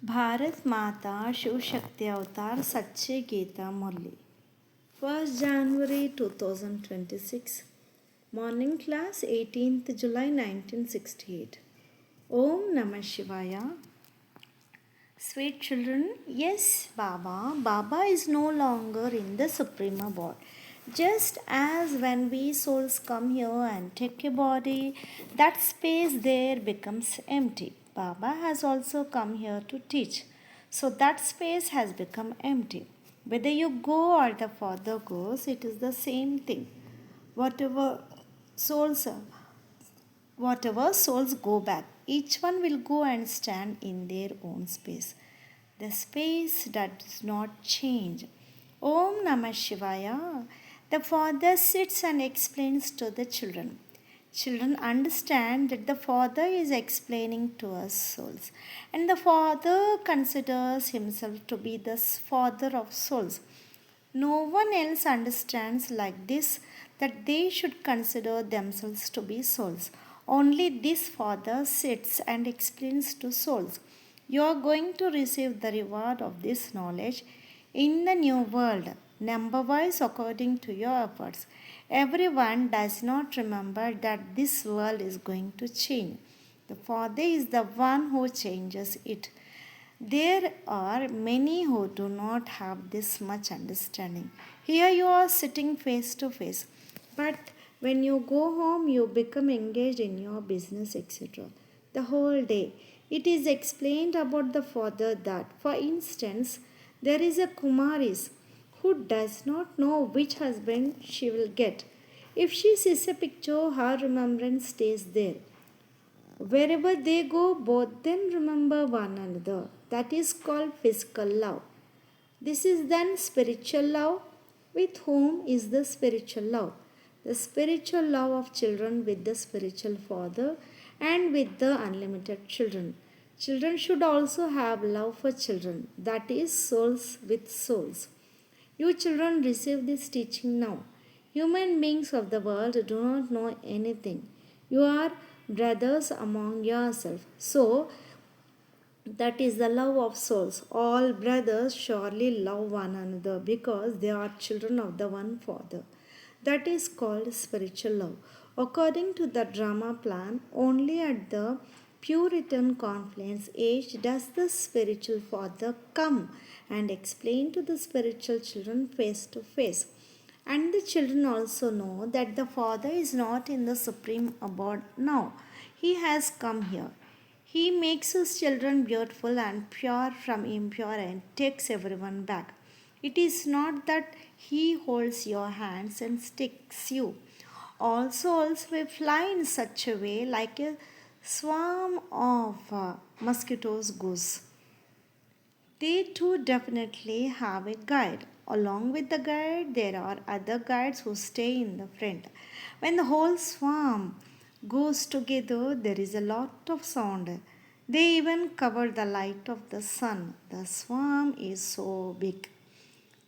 भारत माता शिव शक्ति अवतार सच्चे गीता मुरली 1st January 2026 Morning class 18th July 1968 Om Namah Shivaya. Sweet children, yes, Baba is no longer in the Supreme Abode. Just as when we souls come here and take a body, that space there becomes empty. Baba has also come here to teach. So that space has become empty. Whether you go or the Father goes, it is the same thing. Whatever souls go back, each one will go and stand in their own space. The space does not change. Om Namah Shivaya. The Father sits and explains to the children. Children understand that the Father is explaining to us souls, and the Father considers himself to be the Father of souls. No one else understands like this that they should consider themselves to be souls. Only this Father sits and explains to souls. You are going to receive the reward of this knowledge in the new world, number wise according to your efforts. Everyone does not remember that this world is going to change. The Father is the one who changes it. There are many who do not have this much understanding. Here you are sitting face to face, but when you go home, you become engaged in your business, etc. The whole day. It is explained about the Father that, for instance, there is a Kumaris who does not know which husband she will get. If she sees a picture, her remembrance stays there. Wherever they go, both them remember one another. That is called physical love. This is then spiritual love. With whom is the spiritual love? The spiritual love of children with the spiritual father and with the unlimited children. Children should also have love for children, that is, souls with souls. You children receive this teaching now. Human beings of the world do not know anything. You are brothers among yourselves. So, that is the love of souls. All brothers surely love one another because they are children of the one Father. That is called spiritual love. According to the drama plan, only at the Puritan confluence age does the spiritual Father come and explain to the spiritual children face to face. And the children also know that the Father is not in the supreme abode now. He has come here. He makes his children beautiful and pure from impure and takes everyone back. It is not that he holds your hands and sticks you. All souls will fly in such a way like a swarm of mosquitoes goose. They too definitely have a guide. Along with the guide, there are other guides who stay in the front. When the whole swarm goes together, there is a lot of sound. They even cover the light of the sun. The swarm is so big.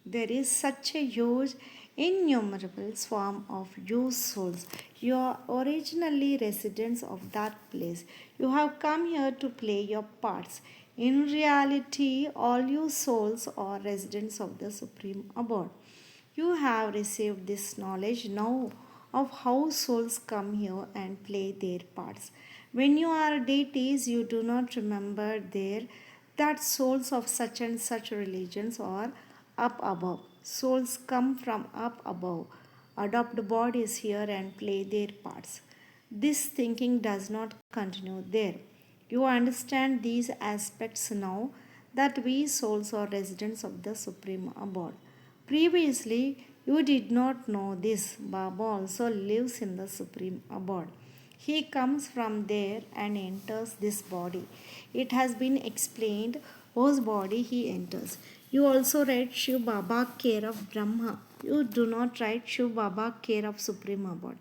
There is such a huge, innumerable swarm of you souls. You are originally residents of that place. You have come here to play your parts. In reality, all you souls are residents of the Supreme Abode. You have received this knowledge now of how souls come here and play their parts. When you are deities, you do not remember there that souls of such and such religions are up above. Souls come from up above, adopt bodies here and play their parts. This thinking does not continue there. You understand these aspects now that we souls are residents of the Supreme Abode. Previously, you did not know this. Baba also lives in the Supreme Abode. He comes from there and enters this body. It has been explained whose body he enters. You also write Shiv Baba care of Brahma. You do not write Shiv Baba care of Supreme Abode.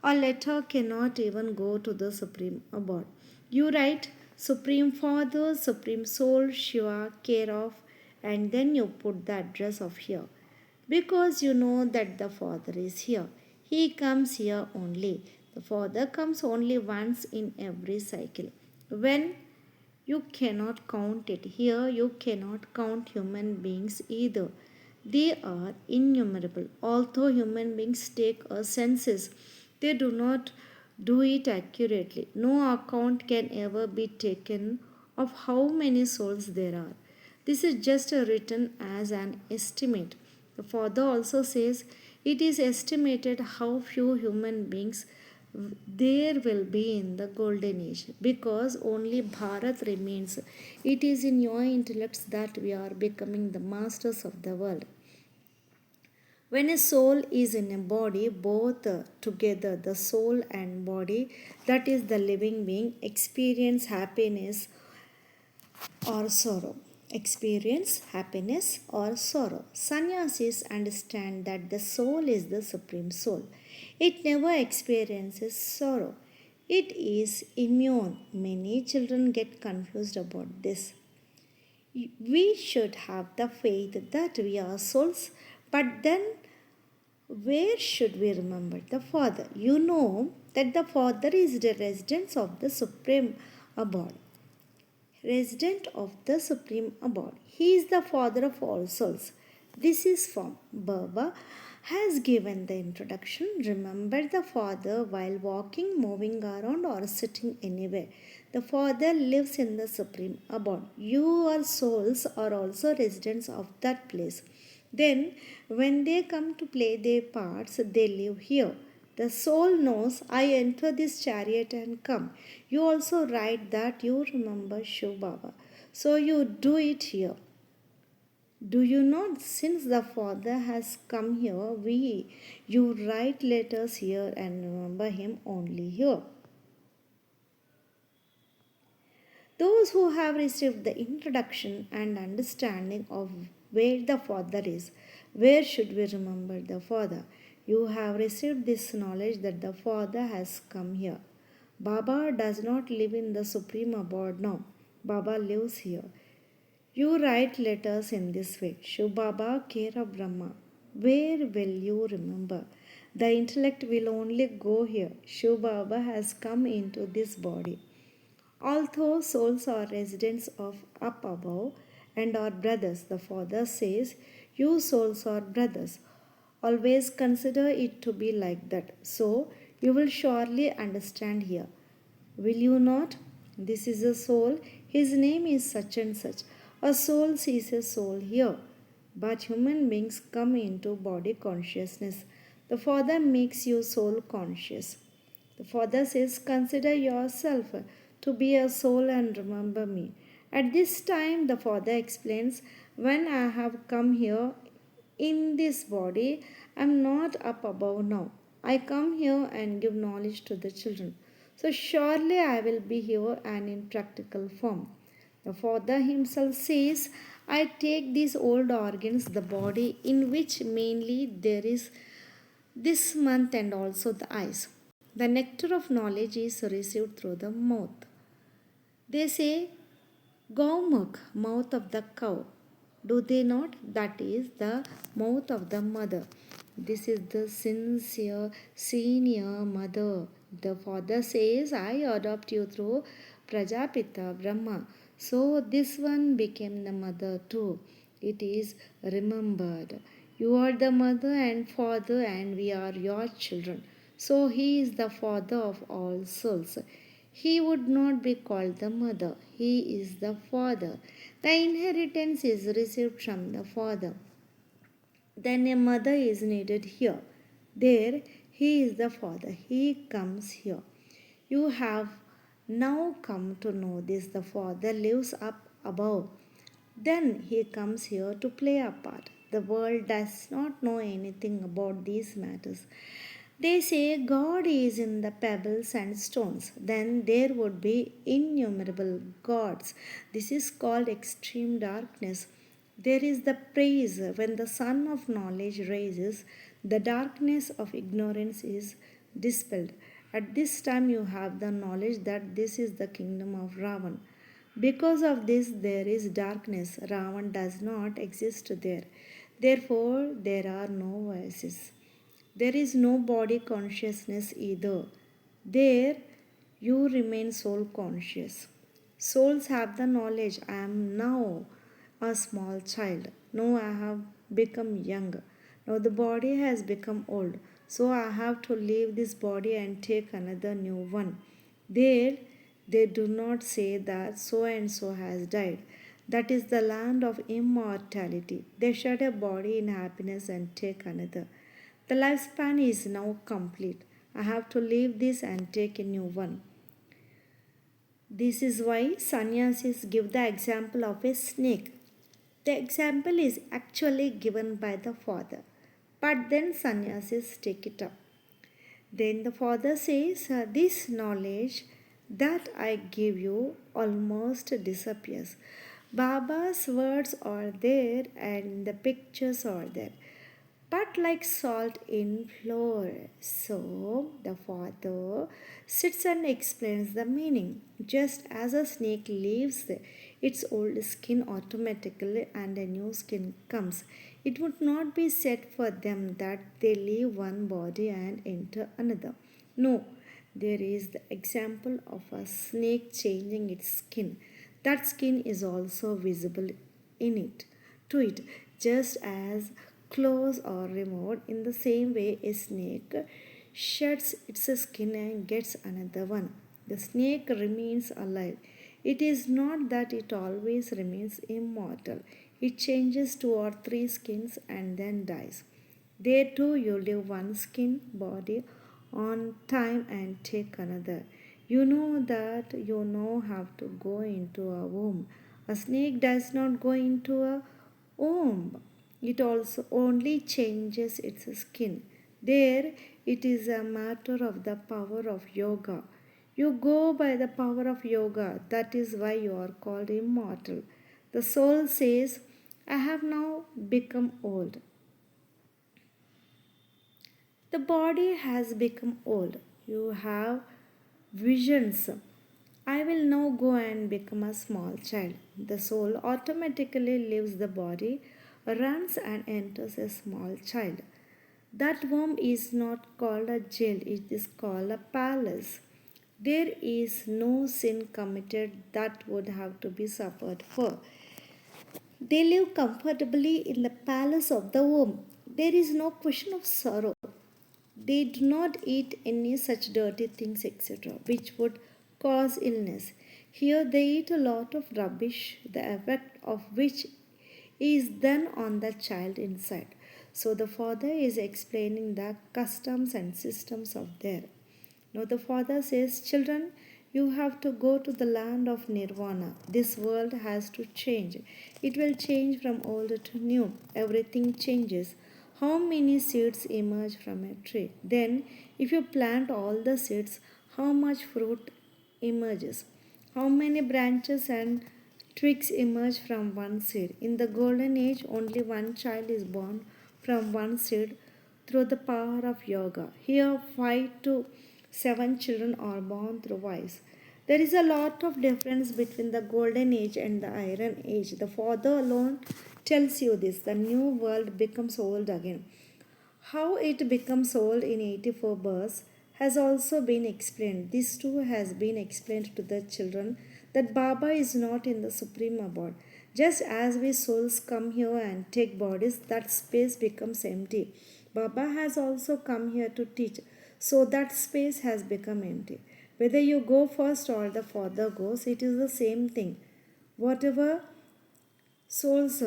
A letter cannot even go to the Supreme Abode. You write Supreme Father, Supreme Soul, Shiva, care of, and then you put the address of here. Because you know that the Father is here. He comes here only. The Father comes only once in every cycle. When You cannot count it. Here, you cannot count human beings either. They are innumerable. Although human beings take a census, they do not do it accurately. No account can ever be taken of how many souls there are. This is just written as an estimate. The Father also says it is estimated how few human beings there will be in the golden age because only Bharat remains. It is in your intellects that we are becoming the masters of the world. When a soul is in a body, both together, the soul and body, that is the living being, experience happiness or sorrow. Experience happiness or sorrow. Sannyasis understand that the soul is the supreme soul. It never experiences sorrow. It is immune. Many children get confused about this. We should have the faith that we are souls, but then where should we remember the Father? You know that the Father is the residence of the Supreme Abode. Resident of the Supreme Abode. He is the Father of all souls. This is from Baba has given the introduction. Remember the Father while walking, moving around, or sitting anywhere. The Father lives in the Supreme Abode. Your souls are also residents of that place. Then, when they come to play their parts, they live here. The soul knows, I enter this chariot and come. You also write that you remember Shiv Baba. So you do it here. Do you not? Since the Father has come here, you write letters here and remember him only here. Those who have received the introduction and understanding of where the Father is, where should we remember the Father? You have received this knowledge that the Father has come here. Baba does not live in the Supreme Abode now. Baba lives here. You write letters in this way. Shiv Baba, Kera Brahma. Where will you remember? The intellect will only go here. Shiv Baba has come into this body. Although souls are residents of up above and are brothers, the Father says, you souls are brothers. Always consider it to be like that. So you will surely understand here. Will you not? This is a soul. His name is such and such. A soul sees a soul here. But human beings come into body consciousness. The Father makes you soul conscious. The Father says, consider yourself to be a soul and remember me. At this time, the Father explains, when I have come here in this body, I am not up above now. I come here and give knowledge to the children. So surely I will be here and in practical form. The Father himself says, I take these old organs, the body in which mainly there is this month and also the eyes. The nectar of knowledge is received through the mouth. They say, Gaumukh, mouth of the cow. Do they not? That is the mouth of the mother. This is the sincere senior mother. The Father says, I adopt you through Prajapita Brahma. So this one became the mother too. It is remembered. You are the mother and father, and we are your children. So he is the Father of all souls. He would not be called the mother. He is the Father. The inheritance is received from the Father. Then a mother is needed here. There, he is the Father. He comes here. You have now come to know this. The Father lives up above. Then he comes here to play a part. The world does not know anything about these matters. They say God is in the pebbles and stones. Then there would be innumerable gods. This is called extreme darkness. There is the praise when the sun of knowledge rises, the darkness of ignorance is dispelled. At this time, you have the knowledge that this is the kingdom of Ravan. Because of this, there is darkness. Ravan does not exist there. Therefore, there are no voices. There is no body consciousness either. There, you remain soul conscious. Souls have the knowledge I am now a small child. Now I have become young. Now the body has become old. So I have to leave this body and take another new one. There, they do not say that so and so has died. That is the land of immortality. They shed a body in happiness and take another. The lifespan is now complete. I have to leave this and take a new one. This is why sannyasis give the example of a snake. The example is actually given by the father, but then sannyasis take it up. Then the father says, this knowledge that I give you almost disappears. Baba's words are there and the pictures are there, but like salt in flour. So the father sits and explains the meaning. Just as a snake leaves its old skin automatically and a new skin comes, it would not be said for them that they leave one body and enter another. No, there is the example of a snake changing its skin. That skin is also visible in it to it, just as clothes are removed. In the same way, a snake sheds its skin and gets another one. The snake remains alive. It is not that it always remains immortal. It changes two or three skins and then dies. There too you leave one skin body on time and take another. You know that you now have to go into a womb. A snake does not go into a womb. It also only changes its skin. There it is a matter of the power of yoga. You go by the power of yoga. That is why you are called immortal. The soul says, I have now become old. The body has become old. You have visions. I will now go and become a small child. The soul automatically leaves the body, runs and enters a small child. That womb is not called a jail, it is called a palace. There is no sin committed that would have to be suffered for. They live comfortably in the palace of the womb. There is no question of sorrow. They do not eat any such dirty things, etc., which would cause illness. Here they eat a lot of rubbish, the effect of which is then on the child inside. So the father is explaining the customs and systems of there. Now the father says, children, you have to go to the land of nirvana. This world has to change. It will change from old to new. Everything changes. How many seeds emerge from a tree? Then, if you plant all the seeds, how much fruit emerges? How many branches and twigs emerge from one seed? In the golden age, only one child is born from one seed through the power of yoga. Here, 5 to 7 children are born through wise. There is a lot of difference between the golden age and the iron age. The father alone tells you this. The new world becomes old again. How it becomes old in 84 births has also been explained. This too has been explained to the children that Baba is not in the supreme abode. Just as we souls come here and take bodies, that space becomes empty. Baba has also come here to teach, so that space has become empty. Whether you go first or the father goes, it is the same thing. Whatever souls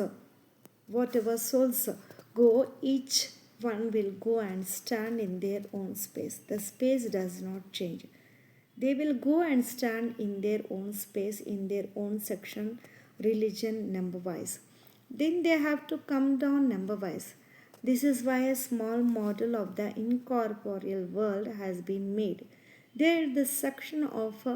whatever souls go, each one will go and stand in their own space. The space does not change. They will go and stand in their own space, in their own section, religion, number wise. Then they have to come down number wise. This is why a small model of the incorporeal world has been made. There, the section of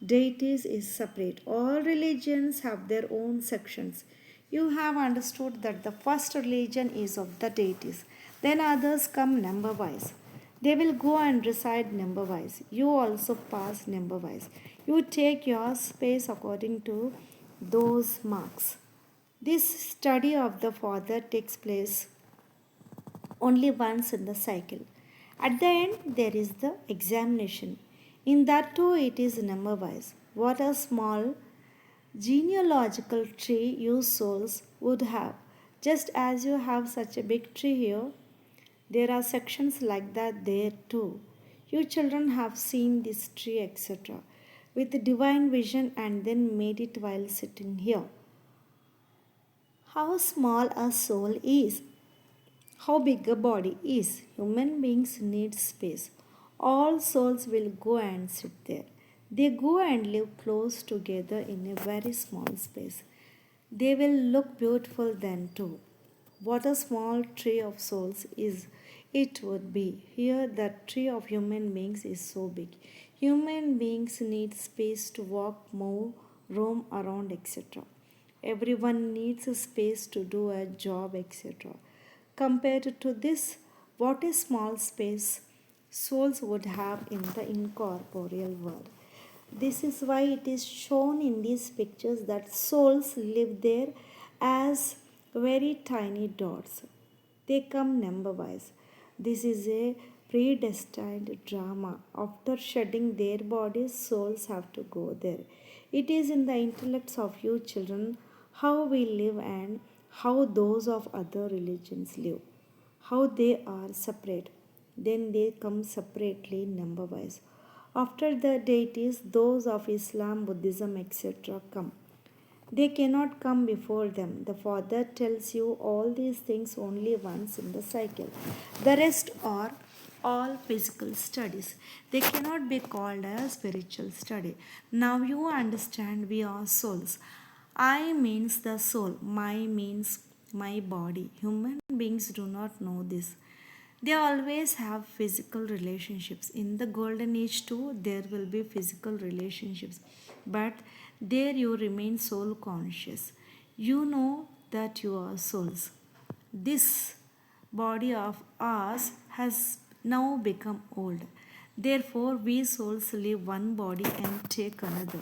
deities is separate. All religions have their own sections. You have understood that the first religion is of the deities. Then others come number wise. They will go and reside number wise. You also pass number wise. You take your space according to those marks. This study of the Father takes place only once in the cycle. At the end, there is the examination. In that too, it is number wise. What a small Genealogical tree you souls would have. Just as you have such a big tree here, there are sections like that there too. You children have seen this tree, etc., with divine vision and then made it while sitting here. How small a soul is, how big a body is. Human beings need space. All souls will go and sit there. They go and live close together in a very small space. They will look beautiful then too. What a small tree of souls is it would be. Here the tree of human beings is so big. Human beings need space to walk, move, roam around, etc. Everyone needs a space to do a job, etc. Compared to this, what a small space souls would have in the incorporeal world. This is why it is shown in these pictures that souls live there as very tiny dots. They come number wise. This is a predestined drama. After shedding their bodies, souls have to go there. It is in the intellects of you children how we live and how those of other religions live, how they are separate. Then they come separately number wise. After the deities, those of Islam, Buddhism, etc., come. They cannot come before them. The Father tells you all these things only once in the cycle. The rest are all physical studies. They cannot be called a spiritual study. Now you understand we are souls. I means the soul. My means my body. Human beings do not know this. They always have physical relationships. In the golden age, too, there will be physical relationships. But there you remain soul conscious. You know that you are souls. This body of ours has now become old. Therefore, we souls leave one body and take another.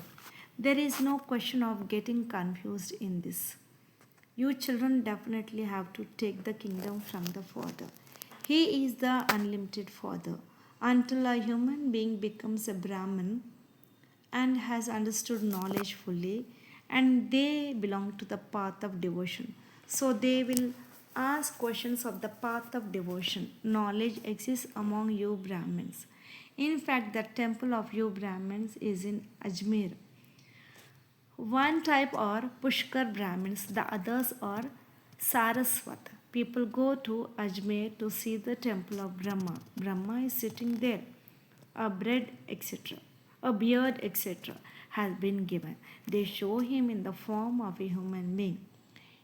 There is no question of getting confused in this. You children definitely have to take the kingdom from the Father. He is the unlimited Father. Until a human being becomes a Brahmin and has understood knowledge fully, and they belong to the path of devotion. So they will ask questions of the path of devotion. Knowledge exists among you Brahmins. In fact, the temple of you Brahmins is in Ajmer. One type are Pushkar Brahmins, the others are Saraswat. People go to Ajmer to see the temple of Brahma. Brahma is sitting there. A bread, etc., a beard, etc., has been given. They show him in the form of a human being.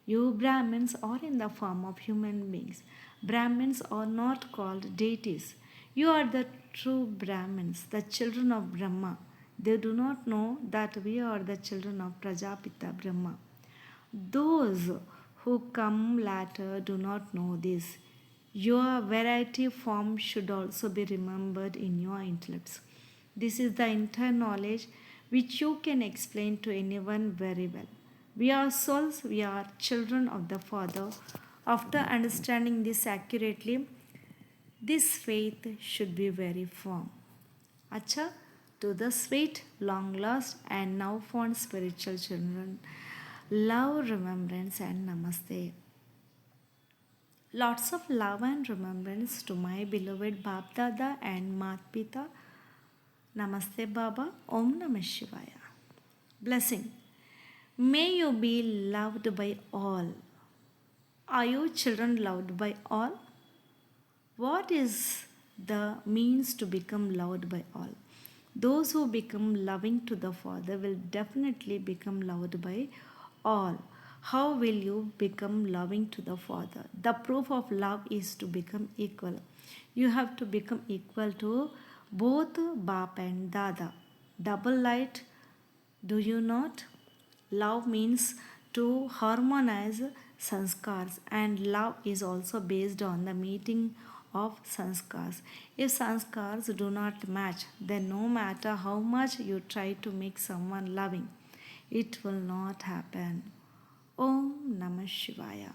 You Brahmins are in the form of human beings. Brahmins are not called deities. You are the true Brahmins, the children of Brahma. They do not know that we are the children of Prajapita Brahma. Those who come later do not know this. Your variety form should also be remembered in your intellects. This is the entire knowledge which you can explain to anyone very well. We are souls, we are children of the Father. After understanding this accurately, this faith should be very firm. Acha, to the sweet, long lost, and now fond spiritual children, love, remembrance, and namaste. Lots of love and remembrance to my beloved Bab Dada and Mat Pita. Namaste Baba. Om Namah Shivaya. Blessing. May you be loved by all. Are you children loved by all? What is the means to become loved by all? Those who become loving to the Father will definitely become loved by all. How will you become loving to the Father? The proof of love is to become equal. You have to become equal to both Bap and Dada. Double light, do you not? Love means to harmonize sanskars, and love is also based on the meeting of sanskars. If sanskars do not match, then no matter how much you try to make someone loving, it will not happen. Om Namah Shivaya.